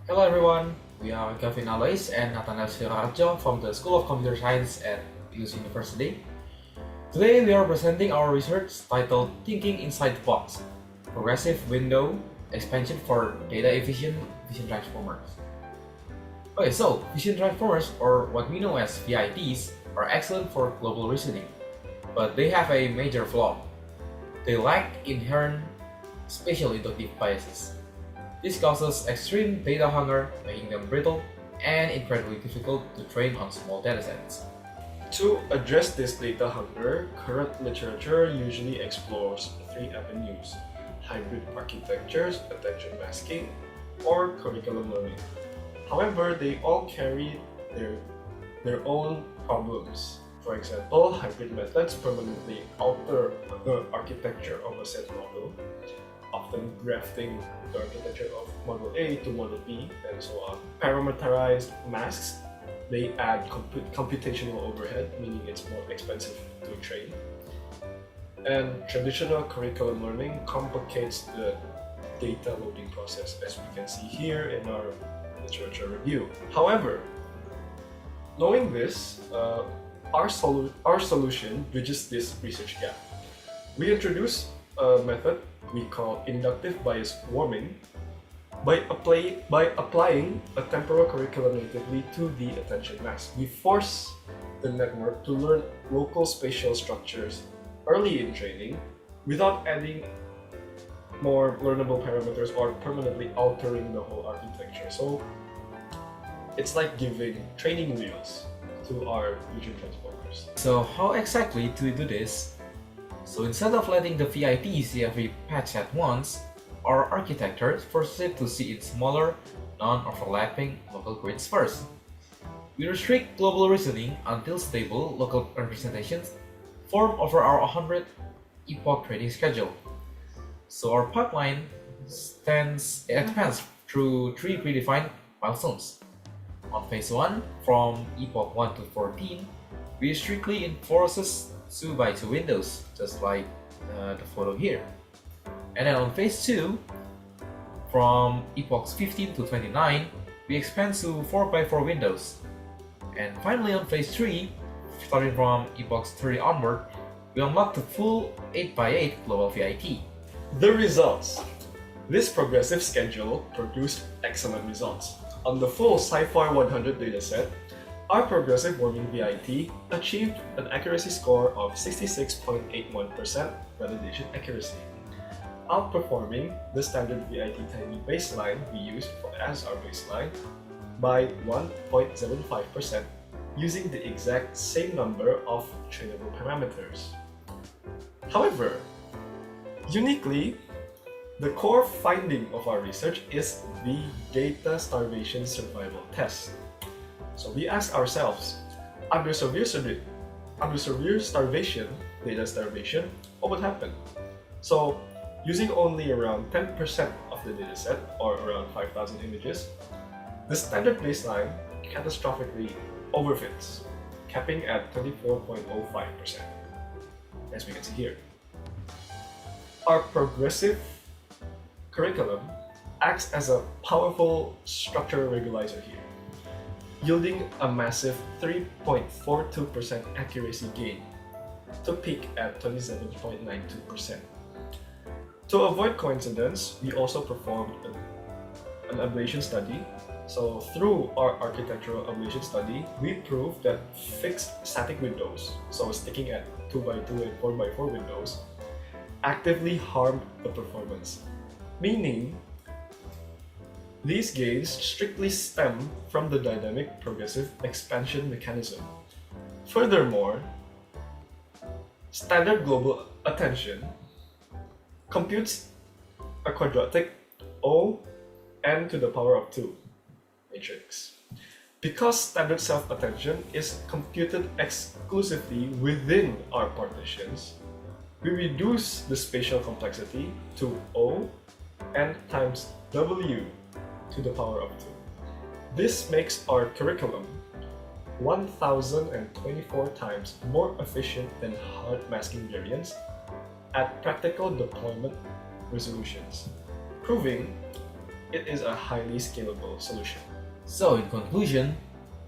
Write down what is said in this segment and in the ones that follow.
Hello everyone, we are Gavinn Aloys and Nathanael Setiorahardjo from the School of Computer Science at US University. Today we are presenting our research titled Thinking Inside the Box, Progressive Window Expansion for Data Efficient Vision Transformers. Okay, so Vision Transformers, or what we know as VITs, are excellent for global reasoning, but they have a major flaw. They lack inherent spatial inductive biases. This causes extreme data hunger, making them brittle and incredibly difficult to train on small datasets. To address this data hunger, current literature usually explores three avenues: hybrid architectures, attention masking, or curriculum learning. However, they all carry their own problems. For example, hybrid methods permanently alter the architecture of a set model, often grafting the architecture of model A to model B, and so on. Parameterized masks, they add computational overhead, meaning it's more expensive to train. And traditional curriculum learning complicates the data loading process, as we can see here in our literature review. However, knowing this, our solution bridges this research gap. We introduce a method we call inductive bias warming by applying a temporal curriculum natively to the attention mask. We force the network to learn local spatial structures early in training without adding more learnable parameters or permanently altering the whole architecture. So it's like giving training wheels to our vision transformers. So how exactly do we do this? So instead of letting the VIT see every patch at once, our architecture forces it to see in smaller, non-overlapping local grids first. We restrict global reasoning until stable local representations form over our 100 epoch training schedule. So our pipeline expands through three predefined milestones. On phase 1, from epoch 1 to 14, we strictly enforces 2x2 windows, just like the photo here. And then on phase 2, from epochs 15 to 29, we expand to 4x4 windows. And finally on phase 3, starting from epochs 30 onward, we unlock the full 8x8 global VIT. The results. This progressive schedule produced excellent results. On the full Sci-Fi 100 dataset, our progressive warming VIT achieved an accuracy score of 66.81% validation accuracy, outperforming the standard VIT tiny baseline we used as our baseline by 1.75% using the exact same number of trainable parameters. However, uniquely, the core finding of our research is the data starvation survival test. So we ask ourselves, under severe starvation, data starvation, what would happen? So using only around 10% of the dataset, or around 5,000 images, the standard baseline catastrophically overfits, capping at 24.05%, as we can see here. Our progressive curriculum acts as a powerful structure regularizer here, yielding a massive 3.42% accuracy gain to peak at 27.92%. To avoid coincidence, we also performed an ablation study. So through our architectural ablation study, we proved that fixed static windows, so sticking at 2x2 and 4x4 windows, actively harmed the performance, meaning these gains strictly stem from the dynamic progressive expansion mechanism. Furthermore, standard global attention computes a quadratic O n to the power of 2 matrix. Because standard self-attention is computed exclusively within our partitions, we reduce the spatial complexity to O n times W to the power of 2. This makes our curriculum 1,024 times more efficient than hard masking variants at practical deployment resolutions, proving it is a highly scalable solution. So in conclusion,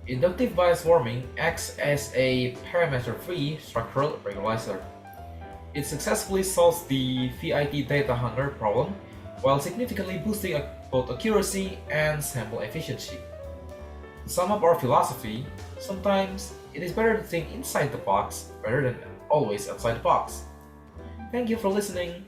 inductive bias warming acts as a parameter-free structural regularizer. It successfully solves the VIT data hunger problem while significantly boosting both accuracy and sample efficiency. To sum up our philosophy, sometimes it is better to think inside the box rather than always outside the box. Thank you for listening.